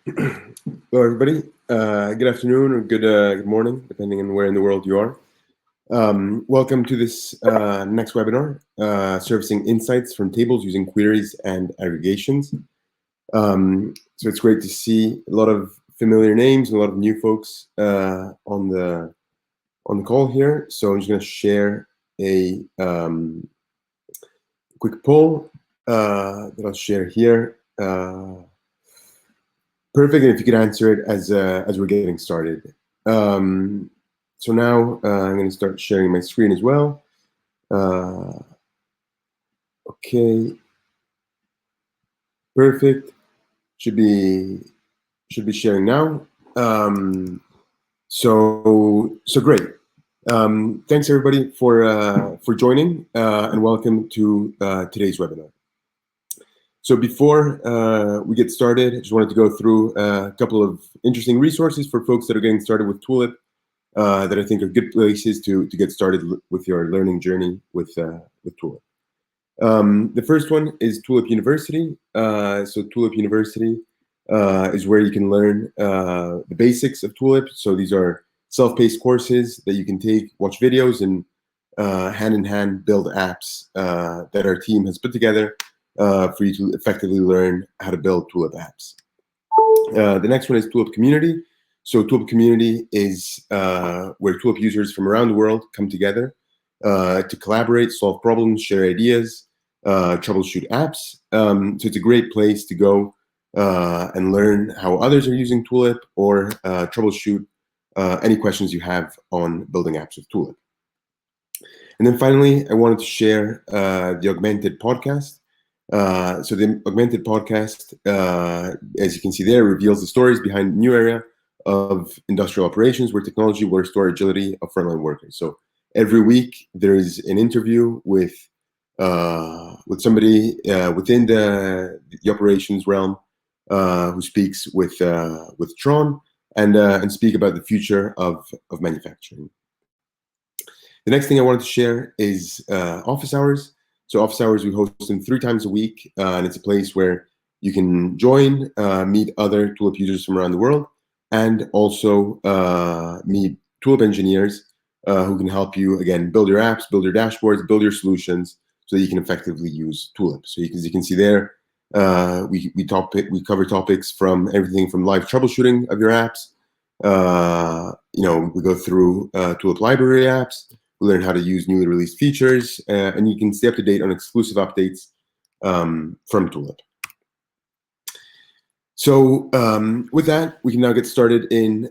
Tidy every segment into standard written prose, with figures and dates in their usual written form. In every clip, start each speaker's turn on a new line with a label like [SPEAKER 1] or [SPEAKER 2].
[SPEAKER 1] Hello, everybody. Good afternoon or good morning, depending on where in the world you are. Welcome to this next webinar, Servicing Insights from Tables Using Queries and Aggregations. So it's great to see a lot of familiar names and a lot of new folks on the call here. So I'm just going to share a quick poll that I'll share here. Perfect, and if you could answer it as we're getting started. So now I'm going to start sharing my screen as well. Okay, perfect. Should be sharing now. So great. Thanks everybody for joining and welcome to today's webinar. So before we get started, I just wanted to go through a couple of interesting resources for folks that are getting started with Tulip that I think are good places to get started with your learning journey with Tulip. The first one is Tulip University. So Tulip University is where you can learn the basics of Tulip. So these are self-paced courses that you can take, watch videos, and hand-in-hand build apps that our team has put together for you to effectively learn how to build Tulip apps. The next one is Tulip Community. So Tulip Community is where Tulip users from around the world come together to collaborate, solve problems, share ideas, troubleshoot apps. So it's a great place to go and learn how others are using Tulip or troubleshoot any questions you have on building apps with Tulip. And then finally, I wanted to share the Augmented podcast. So the Augmented podcast, as you can see there, reveals the stories behind the new area of industrial operations where technology will restore agility of frontline workers. So every week there is an interview with somebody within the operations realm who speaks with Tron and speak about the future of manufacturing. The next thing I wanted to share is office hours. So office hours, we host them 3 times a week, and it's a place where you can join, meet other Tulip users from around the world, and also meet Tulip engineers who can help you, again, build your apps, build your dashboards, build your solutions so that you can effectively use Tulip. So as you can see there, we cover topics from everything from live troubleshooting of your apps. We go through Tulip library apps. We learn how to use newly released features, and you can stay up to date on exclusive updates from Tulip. So with that, we can now get started in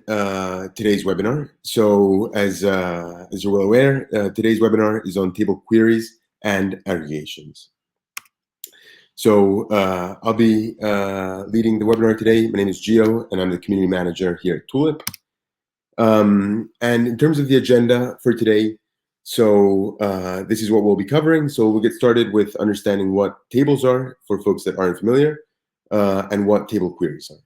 [SPEAKER 1] today's webinar. So as you're well aware, today's webinar is on table queries and aggregations. So I'll be leading the webinar today. My name is Gio, and I'm the community manager here at Tulip. And in terms of the agenda for today, so this is what we'll be covering. So we'll get started with understanding what tables are for folks that aren't familiar and what table queries are.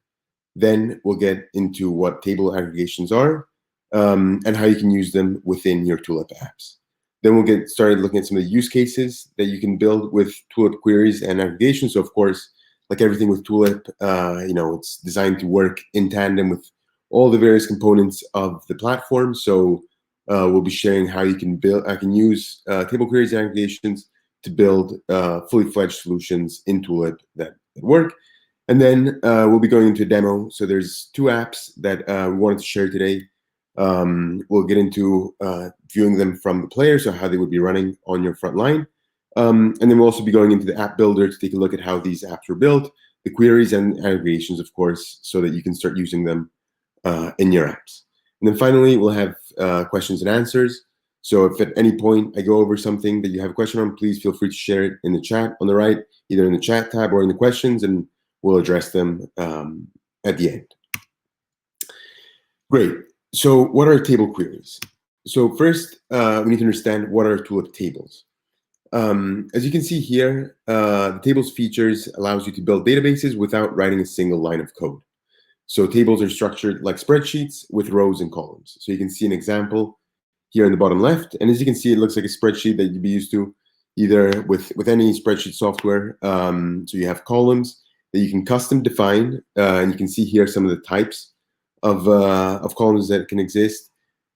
[SPEAKER 1] Then we'll get into what table aggregations are and how you can use them within your Tulip apps. Then we'll get started looking at some of the use cases that you can build with Tulip queries and aggregations. So of course, like everything with Tulip, it's designed to work in tandem with all the various components of the platform. So we'll be sharing how you can use table queries and aggregations to build fully fledged solutions in Tulip that work. And then we'll be going into a demo. So there's 2 apps that we wanted to share today. We'll get into viewing them from the player, so how they would be running on your front line. And then we'll also be going into the app builder to take a look at how these apps were built, the queries and aggregations, of course, so that you can start using them in your apps. And then finally, we'll have questions and answers. So if at any point I go over something that you have a question on, please feel free to share it in the chat on the right, either in the chat tab or in the questions, and we'll address them at the end. Great. So what are table queries? So first, we need to understand what are Tulip tables. As you can see here, the tables features allows you to build databases without writing a single line of code. So tables are structured like spreadsheets with rows and columns. So you can see an example here in the bottom left. And as you can see, it looks like a spreadsheet that you'd be used to either with any spreadsheet software. So you have columns, that you can custom define, and you can see here some of the types of columns that can exist.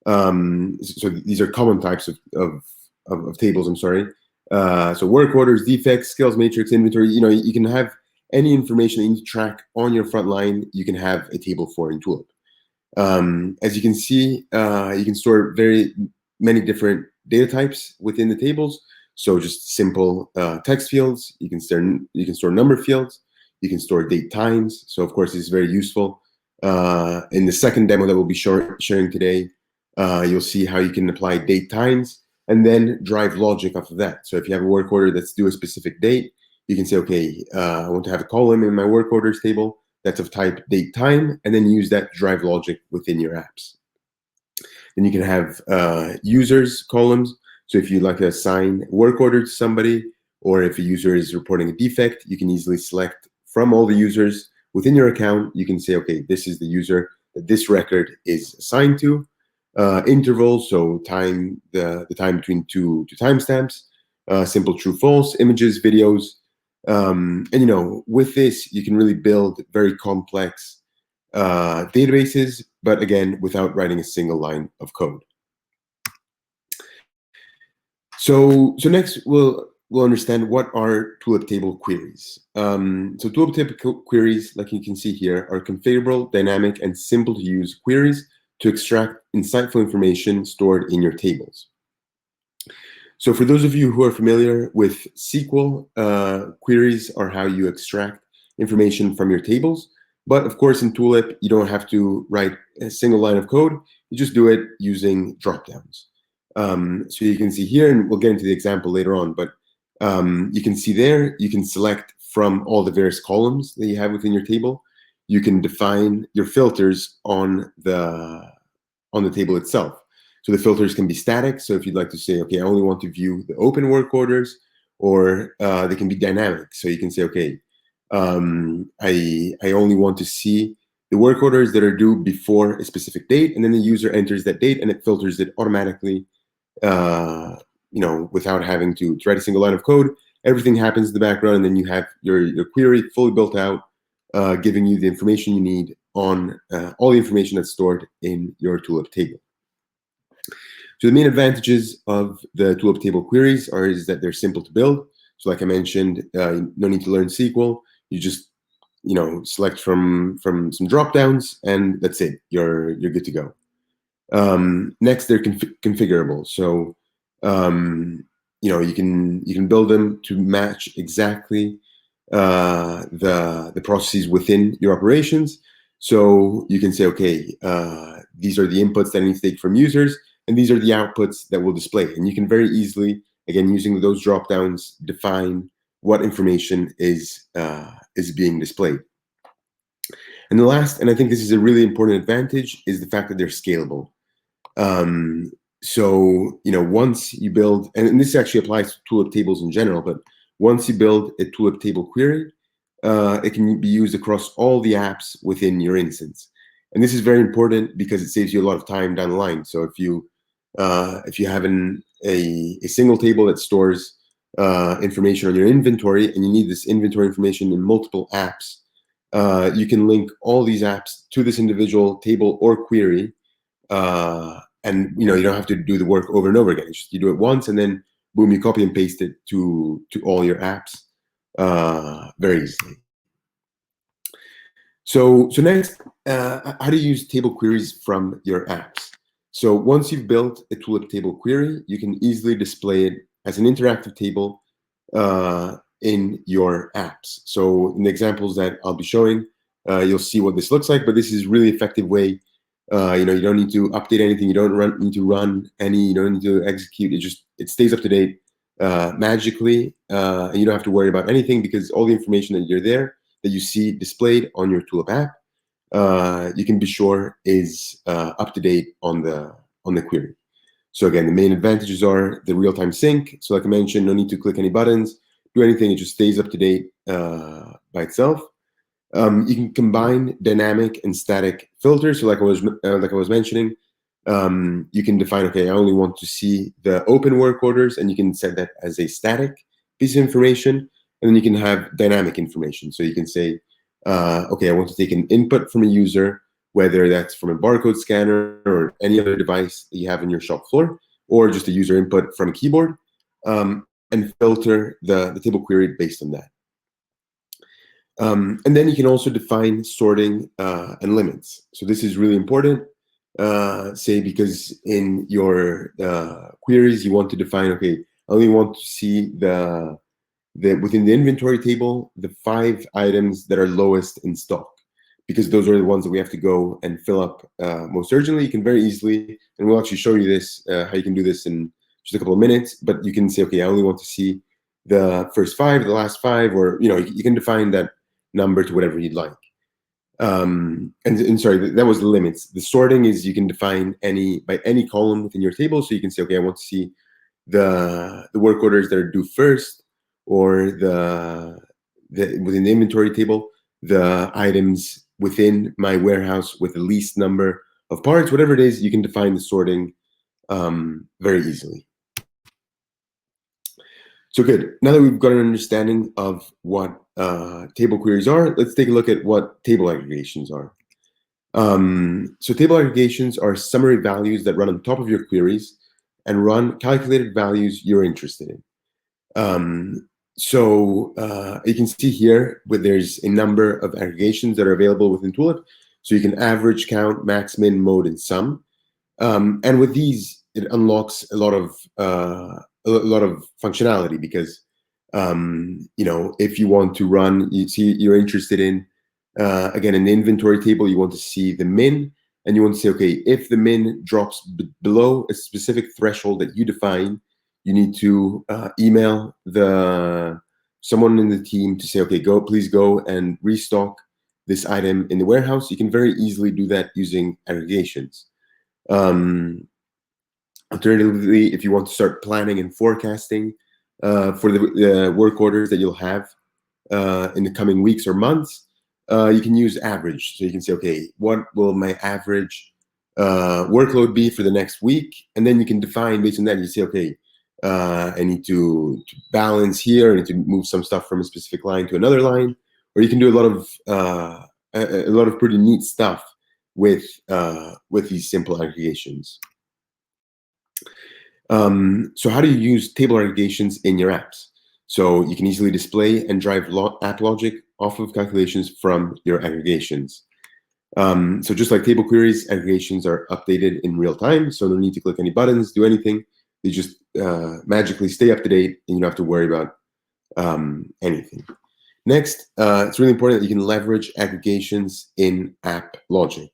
[SPEAKER 1] So these are common types of tables. I'm sorry. So work orders, defects, skills matrix, inventory. You can have any information that you need to track on your front line. You can have a table for in Tulip. As you can see, you can store very many different data types within the tables. So just simple text fields. You can store number fields. You can store date times. So of course, this is very useful. In the second demo that we'll be sharing today, you'll see how you can apply date times and then drive logic off of that. So if you have a work order that's due a specific date, you can say, okay, I want to have a column in my work orders table that's of type date time, and then use that to drive logic within your apps. Then you can have users columns. So if you'd like to assign work order to somebody, or if a user is reporting a defect, you can easily select from all the users within your account. You can say, okay, this is the user that this record is assigned to. Intervals, so time, the time between two timestamps, simple true false, images, videos. And with this, you can really build very complex databases, but again, without writing a single line of code. So next we'll understand what are Tulip table queries. So Tulip table queries, like you can see here, are configurable, dynamic, and simple to use queries to extract insightful information stored in your tables. So for those of you who are familiar with SQL, queries are how you extract information from your tables. But of course, in Tulip, you don't have to write a single line of code. You just do it using dropdowns. So you can see here, and we'll get into the example later on, but you can see there, you can select from all the various columns that you have within your table. You can define your filters on the table itself. So the filters can be static. So if you'd like to say, okay, I only want to view the open work orders, or they can be dynamic. So you can say, okay, I only want to see the work orders that are due before a specific date, and then the user enters that date and it filters it automatically, without having to write a single line of code. Everything happens in the background, and then you have your query fully built out, giving you the information you need on all the information that's stored in your Tulip table. So the main advantages of the Tulip table queries is that they're simple to build. So like I mentioned, no need to learn SQL. You just select from some drop downs, and that's it. You're good to go. Next, they're configurable. So you can build them to match exactly the processes within your operations. So you can say, okay, these are the inputs that I need to take from users, and these are the outputs that will display. And you can very easily, again, using those drop downs, define what information is being displayed. And the last, and I think this is a really important advantage, is the fact that they're scalable. So once you build, and this actually applies to Tulip tables in general, but once you build a Tulip table query, it can be used across all the apps within your instance. And this is very important because it saves you a lot of time down the line. So if you have a single table that stores information on your inventory, and you need this inventory information in multiple apps, you can link all these apps to this individual table or query, and you don't have to do the work over and over again. You do it once, and then boom, you copy and paste it to all your apps very easily. So next, how to use table queries from your apps. So once you've built a Tulip table query, you can easily display it as an interactive table in your apps. So in the examples that I'll be showing, you'll see what this looks like, but this is a really effective way. You don't need to update anything. You don't need to run any. You don't need to execute. It stays up to date magically, and you don't have to worry about anything, because all the information that you see displayed on your Tulip app, you can be sure is up to date on the query. So again, the main advantages are the real-time sync. So like I mentioned, no need to click any buttons, do anything. It just stays up to date by itself. You can combine dynamic and static filters. So like I was mentioning, you can define, okay, I only want to see the open work orders, and you can set that as a static piece of information. And then you can have dynamic information. So you can say, okay, I want to take an input from a user, whether that's from a barcode scanner or any other device that you have in your shop floor, or just a user input from a keyboard, and filter the table query based on that. And then you can also define sorting and limits. So this is really important, say, because in your queries, you want to define, okay, I only want to see within the inventory table, the 5 items that are lowest in stock, because those are the ones that we have to go and fill up most urgently. You can very easily, and we'll actually show you this, how you can do this in just a couple of minutes, but you can say, okay, I only want to see the first 5, the last 5, or, you can define that number to whatever you'd like. And sorry, that was the limits. The sorting is you can define by any column within your table. So you can say, okay, I want to see the work orders that are due first, or within the inventory table, the items within my warehouse with the least number of parts, whatever it is, you can define the sorting very easily. So good. Now that we've got an understanding of what table queries are, let's take a look at what table aggregations are. So table aggregations are summary values that run on top of your queries and run calculated values you're interested in. So you can see here where there's a number of aggregations that are available within Tulip. So you can average, count, max, min, mode, and sum. And with these, it unlocks a lot of functionality, because if you want to run, you're interested in again, in the inventory table, you want to see the min, and you want to say, okay, if the min drops below a specific threshold that you define, you need to email someone in the team to say, okay, please go and restock this item in the warehouse. You can very easily do that using aggregations. Alternatively, if you want to start planning and forecasting for the work orders that you'll have in the coming weeks or months, you can use average. So you can say, okay, what will my average workload be for the next week? And then you can define based on that. You say, okay, I need to balance here. I need to move some stuff from a specific line to another line. Or you can do a lot of pretty neat stuff with these simple aggregations. So how do you use table aggregations in your apps? So you can easily display and drive app logic off of calculations from your aggregations. So just like table queries, aggregations are updated in real time. So no need to click any buttons, do anything. They just magically stay up to date, and you don't have to worry about anything. Next, it's really important that you can leverage aggregations in app logic.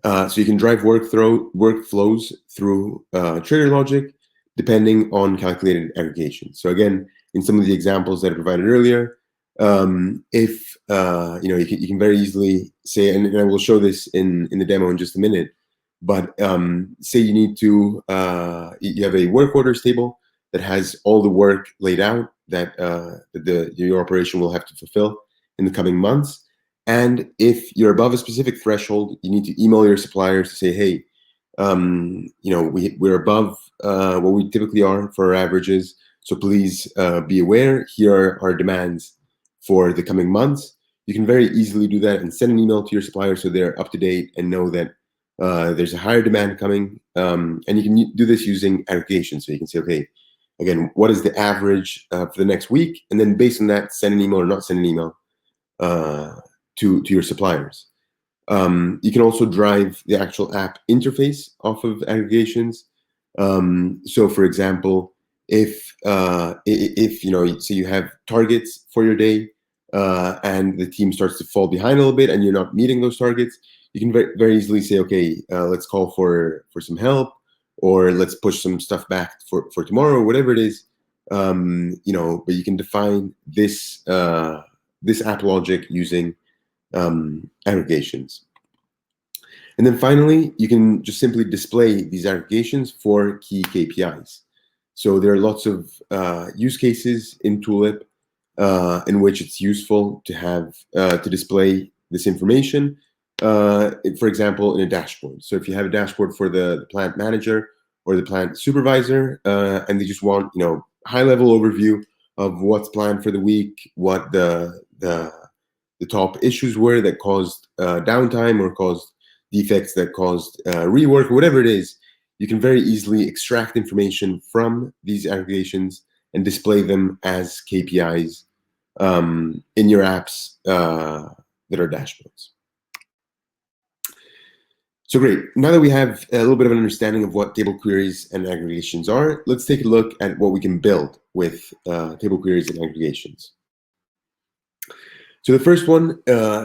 [SPEAKER 1] So you can drive workflows through trigger logic depending on calculated aggregation. So again, in some of the examples that I provided earlier, if you can very easily say, and I will show this in the demo in just a minute, but say you need to, you have a work orders table that has all the work laid out that your operation will have to fulfill in the coming months. And if you're above a specific threshold, you need to email your suppliers to say, hey, we're above what we typically are for our averages. So please be aware, here are our demands for the coming months. You can very easily do that and send an email to your suppliers so they're up to date and know that there's a higher demand coming. And you can do this using aggregation. So you can say, okay, again, what is the average for the next week? And then based on that, send an email or not send an email to your suppliers. You can also drive the actual app interface off of aggregations. So for example, if say you have targets for your day and the team starts to fall behind a little bit and you're not meeting those targets, you can very easily say, okay, let's call for some help, or let's push some stuff back for tomorrow, or whatever it is. But you can define this app logic using aggregations. And then finally, you can just simply display these aggregations for key KPIs. So there are lots of use cases in Tulip in which it's useful to have to display this information. For example, in a dashboard. So if you have a dashboard for the plant manager or the plant supervisor, and they just want high-level overview of what's planned for the week, what the the top issues were that caused downtime or caused defects that caused rework, or whatever it is, you can very easily extract information from these aggregations and display them as KPIs in your apps that are dashboards. So great. Now that we have a little bit of an understanding of what table queries and aggregations are, let's take a look at what we can build with table queries and aggregations. So the first one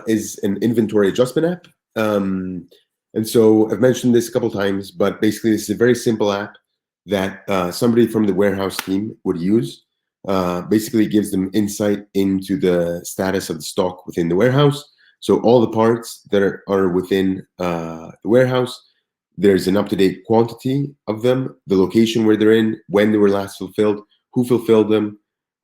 [SPEAKER 1] is an inventory adjustment app. And so I've mentioned this a couple times, but basically this is a very simple app that somebody from the warehouse team would use. Basically it gives them insight into the status of the stock within the warehouse. So all the parts that are within the warehouse, there's an up-to-date quantity of them, the location where they're in, when they were last fulfilled, who fulfilled them,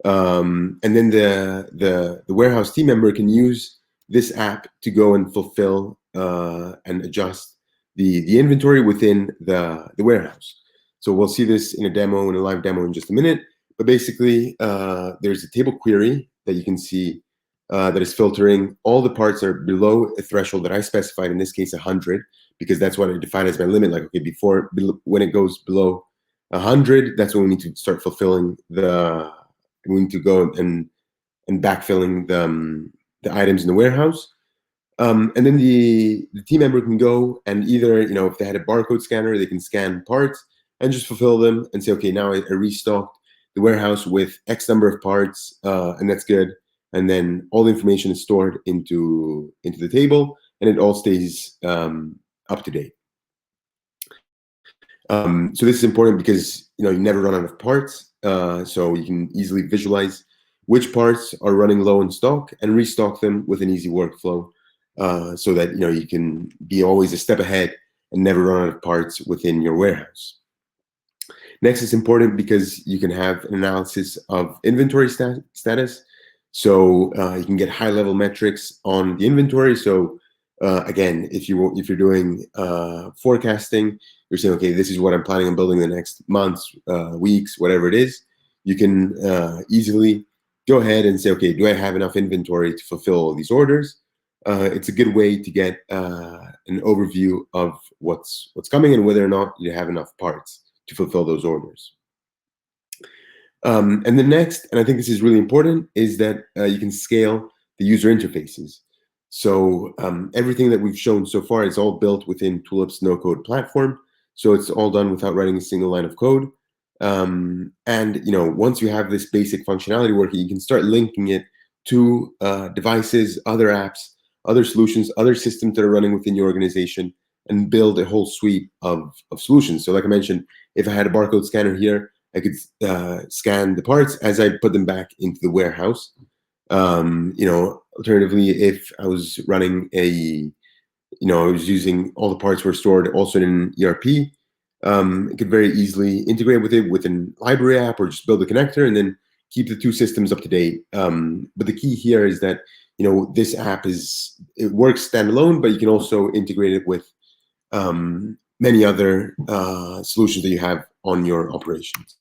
[SPEAKER 1] and then the warehouse team member can use this app to go and fulfill and adjust the inventory within the warehouse. So we'll see this in a live demo in just a minute. But basically, there's a table query that you can see that is filtering all the parts that are below a threshold that I specified, in this case 100, because that's what I define as my limit. Like, okay, when it goes below 100, that's when we need to start fulfilling we need to go and backfilling the items in the warehouse. And then the team member can go and either, if they had a barcode scanner, they can scan parts and just fulfill them and say, okay, now I restocked the warehouse with X number of parts, and that's good. And then all the information is stored into the table, and it all stays up to date. So this is important because you never run out of parts, so you can easily visualize which parts are running low in stock and restock them with an easy workflow, so that you can be always a step ahead and never run out of parts within your warehouse. Next, it's important because you can have an analysis of inventory status. So you can get high-level metrics on the inventory. So again, if you're doing forecasting, you're saying, okay, this is what I'm planning on building the next months, weeks, whatever it is. You can easily go ahead and say, okay, do I have enough inventory to fulfill all these orders? It's a good way to get an overview of what's coming and whether or not you have enough parts to fulfill those orders. And the next, and I think this is really important, is that you can scale the user interfaces. So everything that we've shown so far is all built within Tulip's no-code platform. So it's all done without writing a single line of code. And once you have this basic functionality working, you can start linking it to devices, other apps, other solutions, other systems that are running within your organization, and build a whole suite of solutions. So like I mentioned, if I had a barcode scanner here, I could scan the parts as I put them back into the warehouse. Alternatively, if I was running I was using all the parts were stored also in an ERP, it could very easily integrate with it with a library app, or just build a connector and then keep the two systems up to date. But the key here is that this app it works standalone, but you can also integrate it with many other solutions that you have on your operations.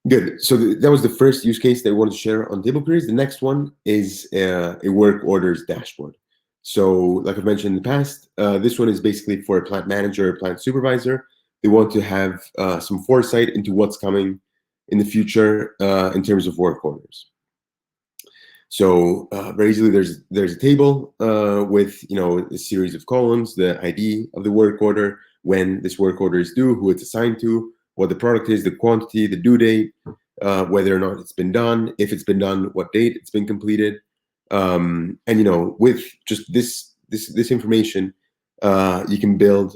[SPEAKER 1] Good. So that was the first use case that I wanted to share on table queries. The next one is a work orders dashboard. So like I've mentioned in the past, this one is basically for a plant manager or plant supervisor. They want to have some foresight into what's coming in the future in terms of work orders. So very easily, there's a table with a series of columns, the ID of the work order, when this work order is due, who it's assigned to, what the product is, the quantity, the due date, whether or not it's been done, if it's been done, what date it's been completed, and with just this information, you can build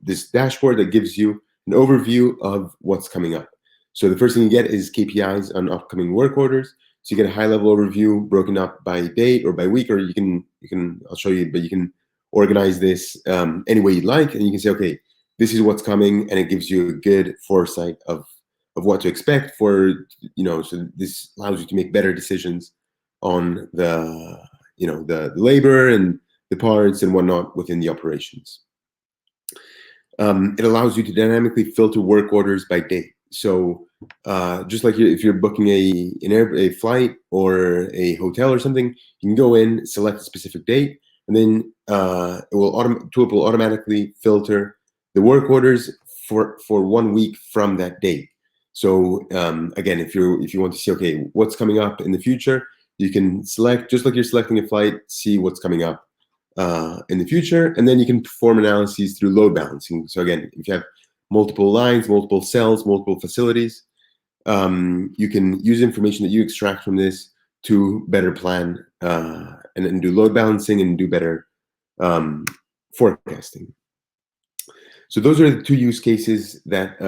[SPEAKER 1] this dashboard that gives you an overview of what's coming up. So the first thing you get is KPIs on upcoming work orders. So you get a high-level overview broken up by date or by week, or you can I'll show you, but you can organize this any way you'd like, and you can say, okay, this is what's coming, and it gives you a good foresight of what to expect so this allows you to make better decisions on the labor and the parts and whatnot within the operations. It allows you to dynamically filter work orders by date. So Just like if you're booking a flight or a hotel or something, you can go in, select a specific date, and then Tulip will automatically filter the work orders for 1 week from that date. So again, if you want to see, okay, what's coming up in the future, you can select, just like you're selecting a flight, see what's coming up in the future, and then you can perform analyses through load balancing. So again, if you have multiple lines, multiple cells, multiple facilities, you can use information that you extract from this to better plan and do load balancing and do better forecasting. So those are the two use cases that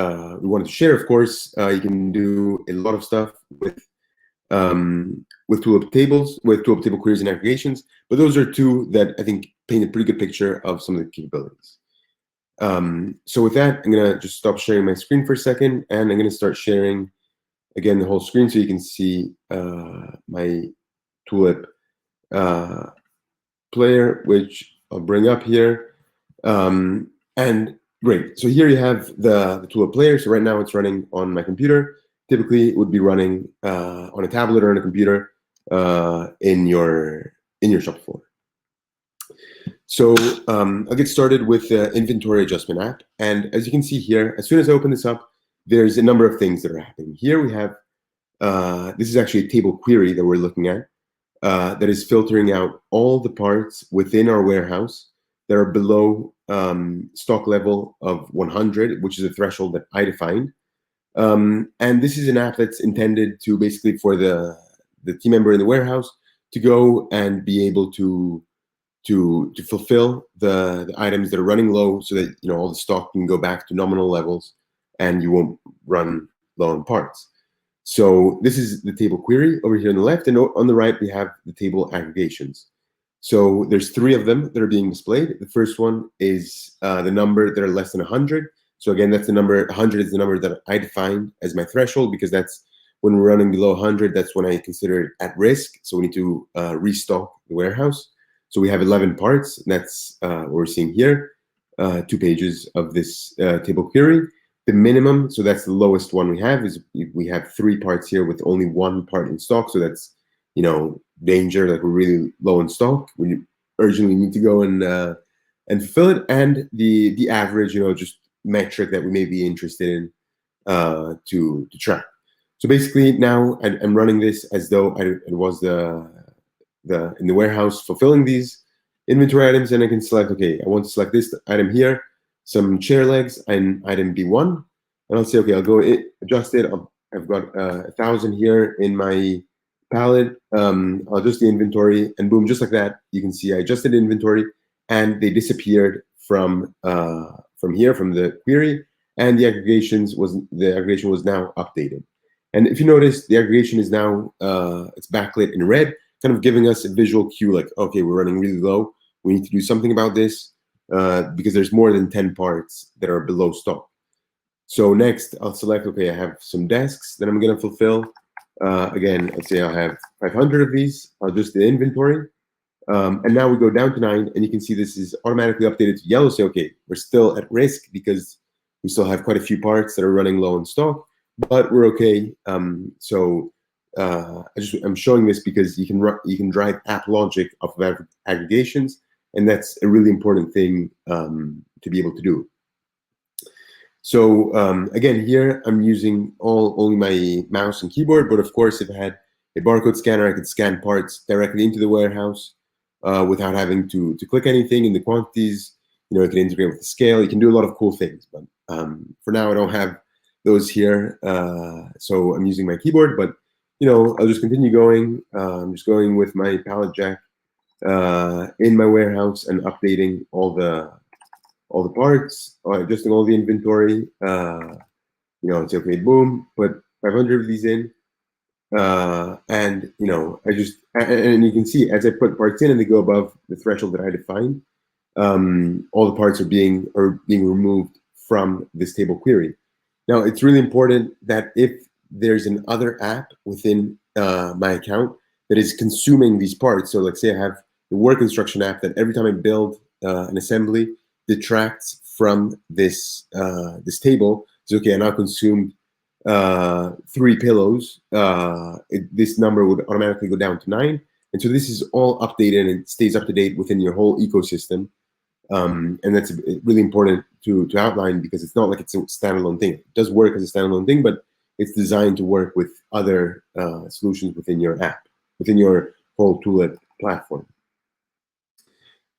[SPEAKER 1] we wanted to share. Of course, you can do a lot of stuff with Tulip tables, with Tulip table queries and aggregations, but those are two that I think paint a pretty good picture of some of the capabilities. So with that, I'm gonna just stop sharing my screen for a second, and I'm gonna start sharing again the whole screen so you can see my Tulip player, which I'll bring up here. And great, so here you have the Tulip player. So right now it's running on my computer. Typically it would be running on a tablet or on a computer in your shop floor. So I'll get started with the inventory adjustment app. And as you can see here, as soon as I open this up, there's a number of things that are happening. Here we have, this is actually a table query that we're looking at that is filtering out all the parts within our warehouse that are below stock level of 100, which is a threshold that I defined. And this is an app that's intended to basically for the team member in the warehouse to go and be able to fulfill the items that are running low, so that all the stock can go back to nominal levels and you won't run low on parts. So this is the table query over here on the left, and on the right we have the table aggregations. So there's 3 of them that are being displayed. The first one is the number that are less than 100. So again, that's the number, 100 is the number that I defined as my threshold, because that's when we're running below 100, that's when I consider it at risk. So we need to restock the warehouse. So we have 11 parts, and that's what we're seeing here, 2 pages of this table query. The minimum, so that's the lowest one we have, is we have 3 parts here with only 1 part in stock. So that's, danger, like we're really low in stock. We urgently need to go and fulfill it. And the average, just metric that we may be interested in to track. So basically now I'm running this as though it was in the warehouse fulfilling these inventory items, and I can select, okay, I want to select this item here, some chair legs, and item B1, and I'll say, okay, I'll go adjust it. I've got 1,000 here in my palette. I'll adjust the inventory, and boom, just like that, you can see I adjusted inventory, and they disappeared from here, from the query, and the aggregation was now updated. And if you notice, the aggregation is now it's backlit in red, kind of giving us a visual cue, like, okay, we're running really low. We need to do something about this because there's more than 10 parts that are below stock. So next, I'll select, okay, I have some desks that I'm going to fulfill. Again, let's say I have 500 of these. I'll adjust the inventory. And now we go down to 9, and you can see this is automatically updated to yellow. Say, okay, we're still at risk because we still have quite a few parts that are running low in stock, but we're okay. I'm showing this because you can drive app logic off of aggregations, and that's a really important thing to be able to do. So again, here I'm using only my mouse and keyboard, but of course, if I had a barcode scanner, I could scan parts directly into the warehouse without having to click anything in the quantities. It can integrate with the scale. You can do a lot of cool things, but for now, I don't have those here, so I'm using my keyboard. But I'll just continue going. I'm just going with my pallet jack in my warehouse and updating all the parts, adjusting all the inventory. It's okay, boom, put 500 of these in. And and you can see as I put parts in and they go above the threshold that I defined, all the parts are being removed from this table query. Now, it's really important that if there's an other app within my account that is consuming these parts, so let's say I have the work instruction app that every time I build an assembly detracts from this this table. So okay, I now consumed 3 pillows, this number would automatically go down to 9. And so this is all updated and it stays up to date within your whole ecosystem. And that's really important to outline, because it's not like it's a standalone thing. It does work as a standalone thing, but it's designed to work with other solutions within your app, within your whole Tulip platform.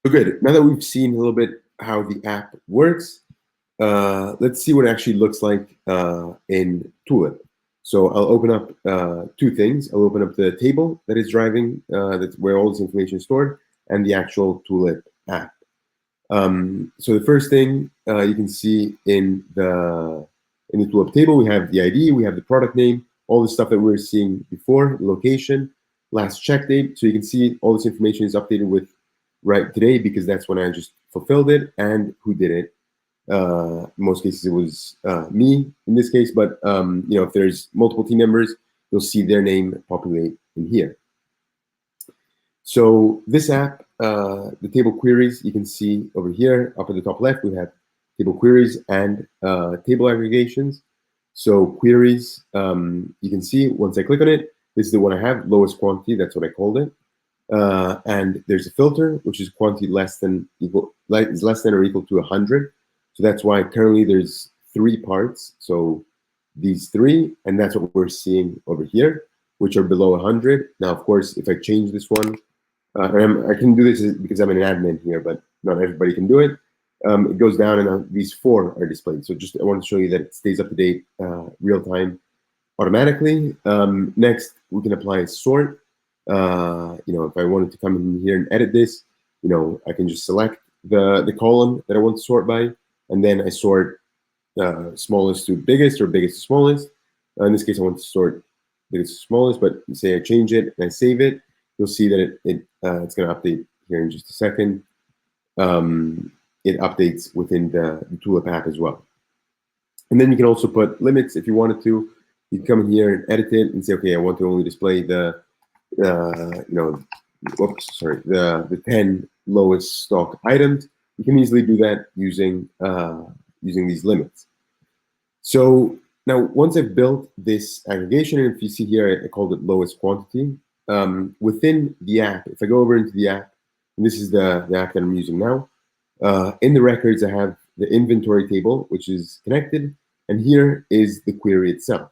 [SPEAKER 1] So good. Now that we've seen a little bit how the app works, let's see what it actually looks like in Tulip. So I'll open up 2 things. I'll open up the table that is driving, that's where all this information is stored, and the actual Tulip app. So the first thing you can see in the Tulip table, we have the ID, we have the product name, all the stuff that we were seeing before, location, last check date. So you can see all this information is updated with right today, because that's when I just fulfilled it, and who did it. In most cases, it was me in this case, but you know, if there's multiple team members, you'll see their name populate in here. So this app, the table queries, you can see over here, up at the top left, we have table queries and table aggregations. So queries, you can see once I click on it, this is the one I have, lowest quantity, that's what I called it. And there's a filter, which is quantity less than or equal to 100. So that's why currently there's 3 parts. So these 3, and that's what we're seeing over here, which are below 100. Now, of course, if I change this one, I can do this because I'm an admin here, but not everybody can do it. It goes down, and these 4 are displayed. So just I want to show you that it stays up to date, real time, automatically. Next, we can apply a sort. You know, if I wanted to come in here and edit this, you know, I can just select the column that I want to sort by, and then I sort smallest to biggest or biggest to smallest. In this case, I want to sort biggest to smallest, but say I change it and I save it, you'll see that it's going to update here in just a second. It updates within the Tulip app as well. And then you can also put limits if you wanted to. You can come in here and edit it and say, okay, I want to only display the you know, the 10 lowest stock items. You can easily do that using these limits. So now, once I've built this aggregation, and if you see here, I called it lowest quantity. Within the app, if I go over into the app, and this is the app that I'm using now, in the records, I have the inventory table, which is connected, and here is the query itself.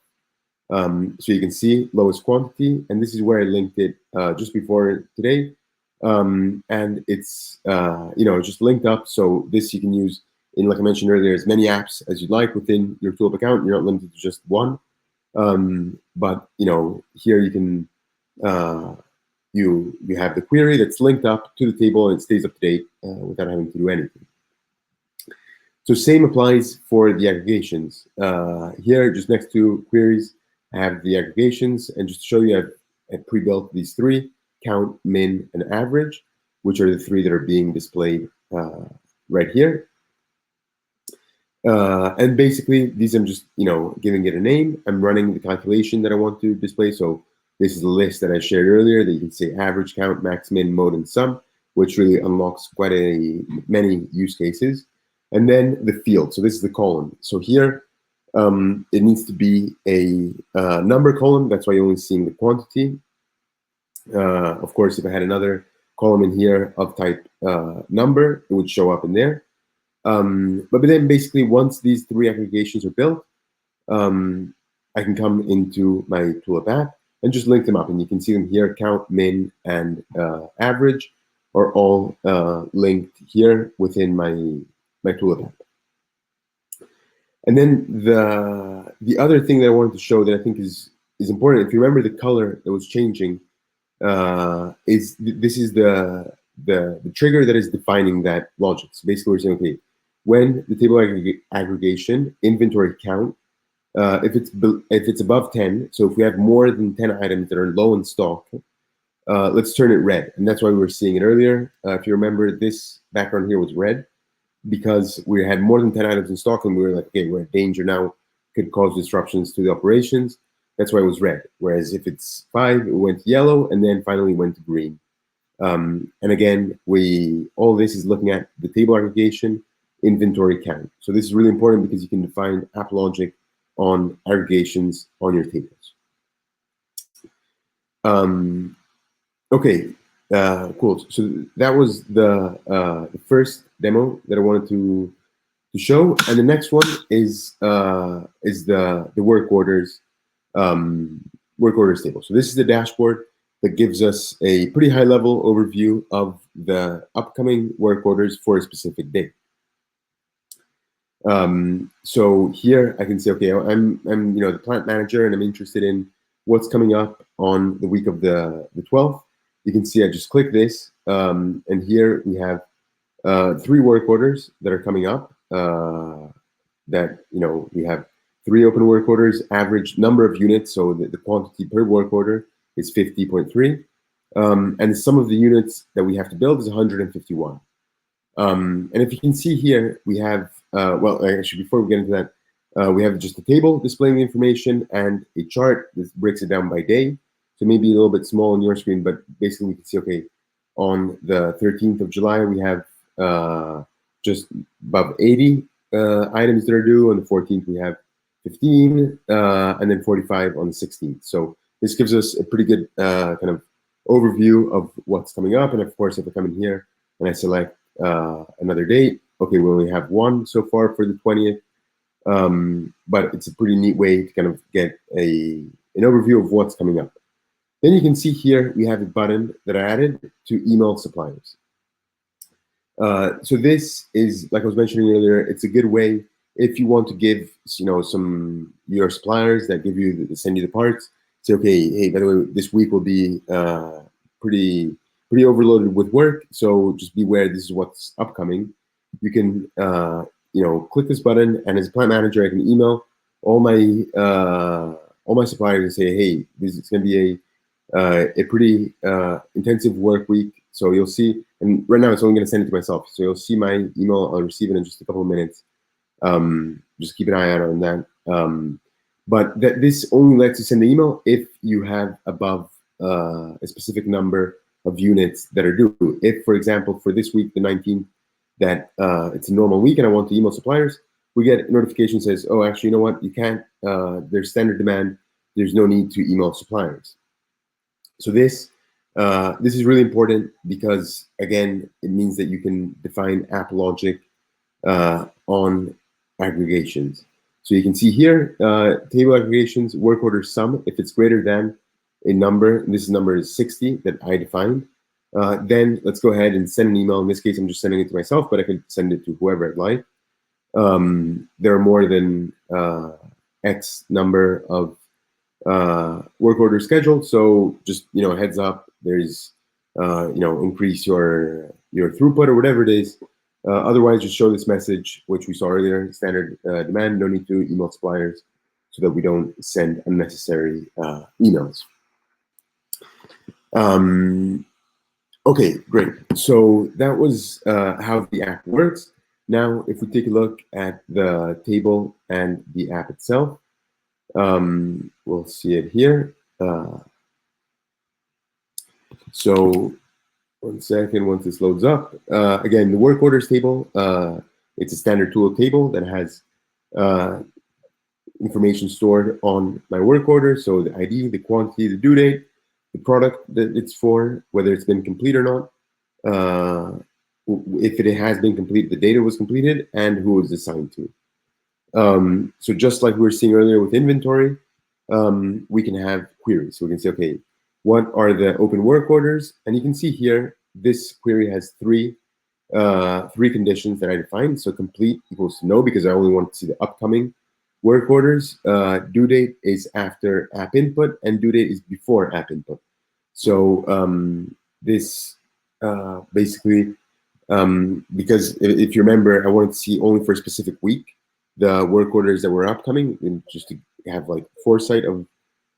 [SPEAKER 1] So you can see lowest quantity, and this is where I linked it just before today. And it's you know, just linked up. So this you can use in, like I mentioned earlier, as many apps as you'd like within your Tulip account. You're not limited to just one. But you know, here you can you have the query that's linked up to the table, and it stays up to date without having to do anything. So same applies for the aggregations. Here, just next to queries, I have the aggregations, and just to show you, I've pre-built these 3, count, min, and average, which are the 3 that are being displayed right here. And basically, these I'm just, you know, giving it a name. I'm running the calculation that I want to display. So this is the list that I shared earlier that you can say average, count, max, min, mode, and sum, which really unlocks quite many use cases. And then the field. So this is the column. So here, it needs to be a number column. That's why you're only seeing the quantity. Of course, if I had another column in here of type number, it would show up in there. But then basically, once these 3 aggregations are built, I can come into my Tulip app and just link them up. And you can see them here, count, min, and average are all linked here within my Tulip app. And then the other thing that I wanted to show that I think is important, if you remember the color that was changing, this is the trigger that is defining that logic. So basically, we're saying, okay, when the table aggregation inventory count, if it's above 10, so if we have more than 10 items that are low in stock, let's turn it red. And that's why we were seeing it earlier. If you remember, this background here was red because we had more than 10 items in stock, and we were like, okay, we're in danger now, could cause disruptions to the operations. That's why it was red. Whereas if it's 5, it went yellow, and then finally went to green. And again, all this is looking at the table aggregation, inventory count. So this is really important because you can define app logic, on aggregations on your tables. Okay, cool. So that was the first demo that I wanted to show, and the next one is the work orders table. So this is the dashboard that gives us a pretty high level overview of the upcoming work orders for a specific day. So here I can say, okay, I'm the plant manager, and I'm interested in what's coming up on the week of the 12th. You can see I just click this, and here we have 3 work orders that are coming up. That we have 3 open work orders, average number of units, so the quantity per work order is 50.3, and the sum of the units that we have to build is 151. And if you can see here, we have, well, actually, before we get into that, we have just a table displaying the information and a chart that breaks it down by day. So maybe a little bit small on your screen, but basically we can see, okay, on the 13th of July, we have just above 80 items that are due. On the 14th, we have 15, and then 45 on the 16th. So this gives us a pretty good kind of overview of what's coming up. And of course, if I come in here and I select another date, okay, we only have 1 so far for the 20th, but it's a pretty neat way to kind of get an overview of what's coming up. Then you can see here we have a button that I added to email suppliers. So this is, like I was mentioning earlier, it's a good way if you want to give some your suppliers that give you send you the parts. Say, okay, hey, by the way, this week will be pretty overloaded with work, so just beware. This is what's upcoming. You can click this button, and as a plant manager, I can email all my suppliers and say, hey, this is going to be a pretty intensive work week. So you'll see, and right now it's only going to send it to myself. So you'll see my email. I'll receive it in just a couple of minutes. Just keep an eye out on that. But this only lets you send the email if you have above a specific number of units that are due. If, for example, for this week, the 19th, that it's a normal week and I want to email suppliers, we get a notification that says, oh, actually, you know what? You can't. There's standard demand. There's no need to email suppliers. So this is really important because, again, it means that you can define app logic on aggregations. So you can see here, table aggregations, work order sum, if it's greater than a number, and this number is 60 that I defined, then let's go ahead and send an email. In this case, I'm just sending it to myself, but I could send it to whoever I'd like. There are more than X number of work orders scheduled, so just heads up. There's increase your throughput or whatever it is. Otherwise, just show this message, which we saw earlier, standard demand, no need to email suppliers, so that we don't send unnecessary emails. Okay, great. So that was how the app works. Now, if we take a look at the table and the app itself, we'll see it here. So one second, once this loads up. Again, the work orders table, it's a standard tool table that has information stored on my work order. So the ID, the quantity, the due date, the product that it's for, whether it's been complete or not. If it has been complete, the data was completed, and who it was assigned to. So just like we were seeing earlier with inventory, we can have queries. So we can say, okay, what are the open work orders? And you can see here, this query has three conditions that I defined. So complete equals to no, because I only want to see the upcoming work orders. Due date is after app input, and due date is before app input. So this basically, because if you remember, I wanted to see only for a specific week the work orders that were upcoming, and just to have like foresight of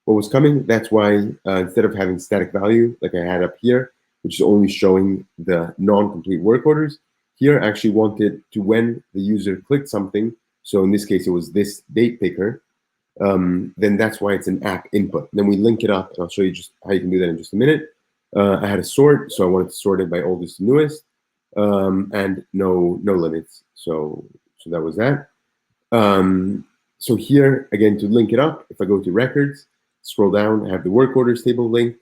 [SPEAKER 1] what was coming. That's why instead of having static value like I had up here, which is only showing the non-complete work orders, here I actually wanted to, when the user clicked something, so in this case it was this date picker, then that's why it's an app input. Then we link it up, and I'll show you just how you can do that in just a minute. I had a sort, so I wanted to sort it by oldest to newest, and no limits. So that was that. So here, again, to link it up, if I go to records, scroll down, I have the work orders table link,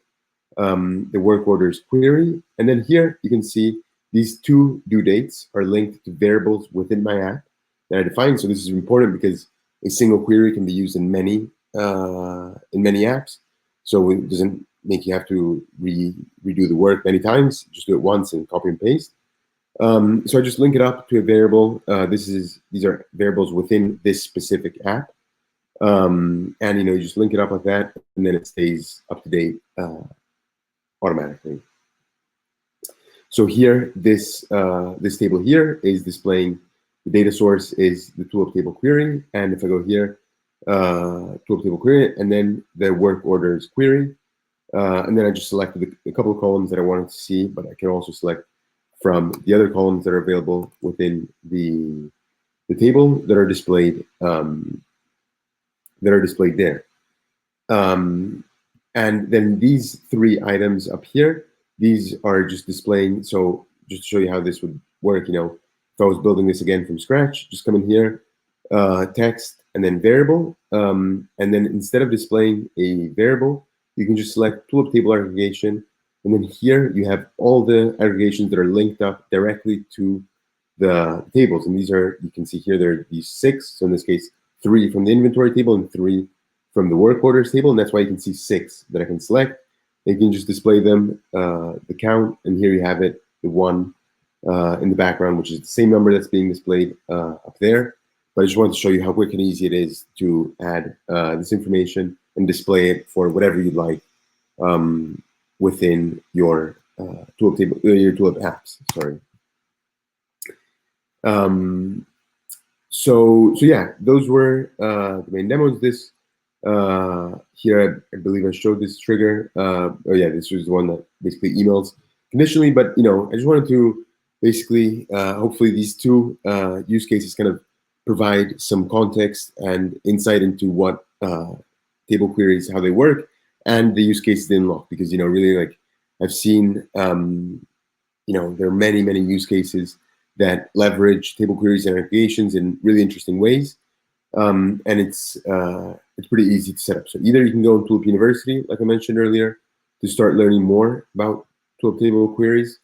[SPEAKER 1] the work orders query, and then here you can see these two due dates are linked to variables within my app that I define. So this is important because a single query can be used in many apps. So it doesn't make you have to redo the work many times. Just do it once and copy and paste. So I just link it up to a variable. These are variables within this specific app. And you just link it up like that, and then it stays up to date automatically. So here, this table here is displaying the data source is the Tulip table query, and if I go here, Tulip table query, and then the work orders query, and then I just selected a couple of columns that I wanted to see, but I can also select from the other columns that are available within the table that are displayed there. And then these three items up here, these are just displaying. So just to show you how this would work, if I was building this again from scratch, just come in here, text, and then variable. And then instead of displaying a variable, you can just select Tulip table aggregation. And then here you have all the aggregations that are linked up directly to the tables. And these are, you can see here, there are these 6. So in this case, 3 from the inventory table and 3 from the work orders table. And that's why you can see 6 that I can select. You can just display them, the count. And here you have it, the 1 in the background, which is the same number that's being displayed up there. But I just wanted to show you how quick and easy it is to add this information and display it for whatever you'd like within your Tulip table, your Tulip apps. Sorry. So yeah, those were the main demos. This here, I believe I showed this trigger. Oh yeah, this was the one that basically emails conditionally. But I just wanted to basically, hopefully, these two use cases kind of provide some context and insight into what table queries, how they work, and the use cases they unlock. Because really, like I've seen, there are many use cases that leverage table queries and aggregations in really interesting ways, and it's pretty easy to set up. So either you can go to Tulip University, like I mentioned earlier, to start learning more about Tulip table queries.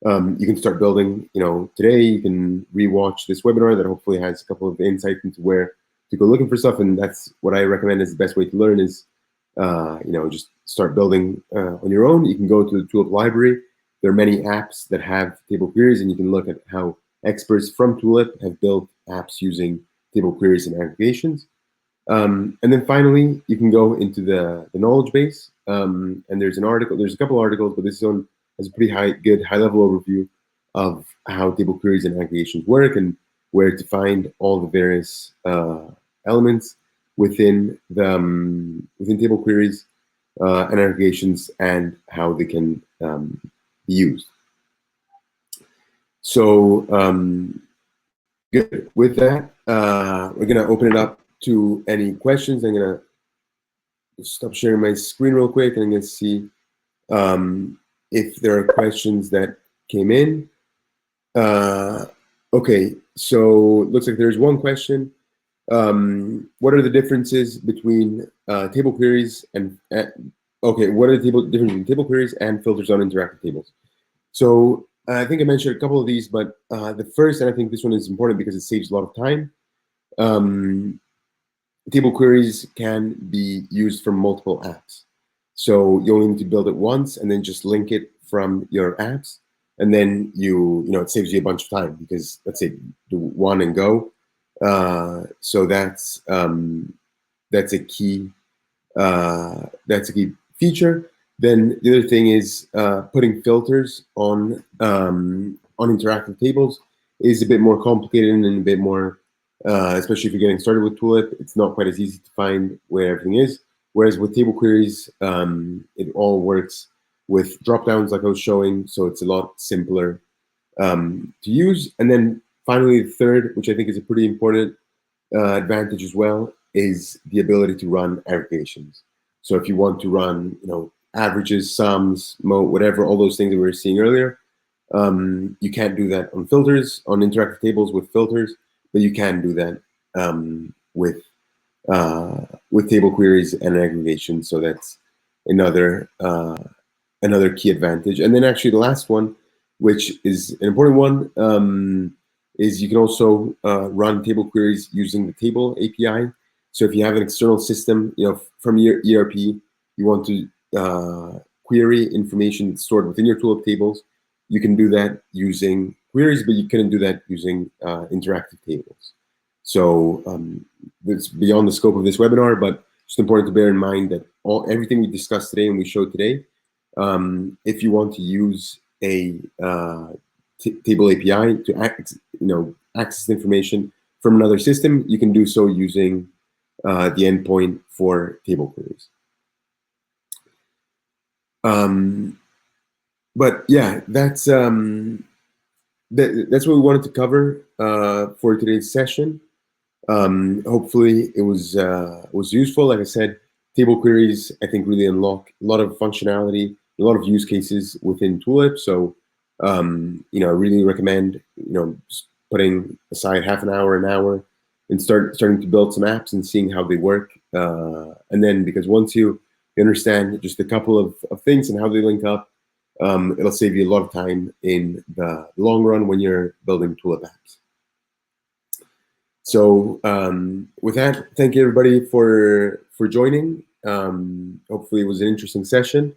[SPEAKER 1] You can start building, today. You can rewatch this webinar that hopefully has a couple of insights into where to go looking for stuff, and that's what I recommend is the best way to learn is, just start building on your own. You can go to the Tulip library. There are many apps that have table queries, and you can look at how experts from Tulip have built apps using table queries and aggregations. And then finally, you can go into the knowledge base, and there's an article. There's a couple of articles, but this one has a pretty high-level overview of how table queries and aggregations work and where to find all the various elements within table queries and aggregations and how they can be used. So good. With that, we're gonna open it up to any questions. I'm gonna stop sharing my screen real quick, and I'm gonna see if there are questions that came in. Okay, so it looks like there's one question. What are the differences between table queries and okay? What are the differences between table queries and filters on interactive tables? So I think I mentioned a couple of these, but the first, and I think this one is important because it saves a lot of time. Table queries can be used from multiple apps. So you only need to build it once and then just link it from your apps. And then it saves you a bunch of time because let's say do one and go. So that's a key feature. Then the other thing is putting filters on interactive tables is a bit more complicated and a bit more, especially if you're getting started with Tulip. It's not quite as easy to find where everything is. Whereas with table queries, it all works with drop downs like I was showing, so it's a lot simpler to use. And then finally, the third, which I think is a pretty important advantage as well, is the ability to run aggregations. So if you want to run, averages, sums, mode, whatever, all those things that we were seeing earlier, you can't do that on interactive tables with filters, but you can do that with with table queries and aggregations. So that's another another key advantage. And then actually the last one, which is an important one, is you can also run table queries using the table API. So if you have an external system, from your ERP, you want to query information stored within your Tulip tables, you can do that using queries, but you couldn't do that using interactive tables. So it's beyond the scope of this webinar, but it's important to bear in mind that everything we discussed today and we showed today, if you want to use a table API to access information from another system, you can do so using the endpoint for table queries. But yeah, that's what we wanted to cover for today's session. Hopefully it was useful. Like I said, table queries, I think, really unlock a lot of functionality, a lot of use cases within Tulip. So, I really recommend, putting aside half an hour, and starting to build some apps and seeing how they work. And then, because once you understand just a couple of things and how they link up, it'll save you a lot of time in the long run when you're building Tulip apps. So with that, thank you everybody for joining. Hopefully it was an interesting session,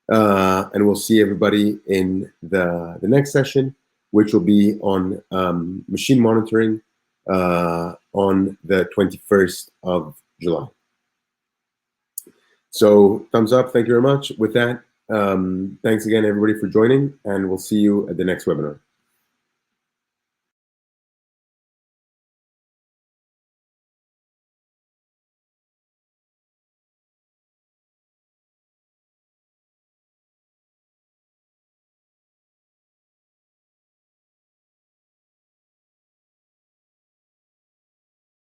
[SPEAKER 1] and we'll see everybody in the next session, which will be on machine monitoring on the 21st of July. So thumbs up, thank you very much. With that, thanks again everybody for joining, and we'll see you at the next webinar.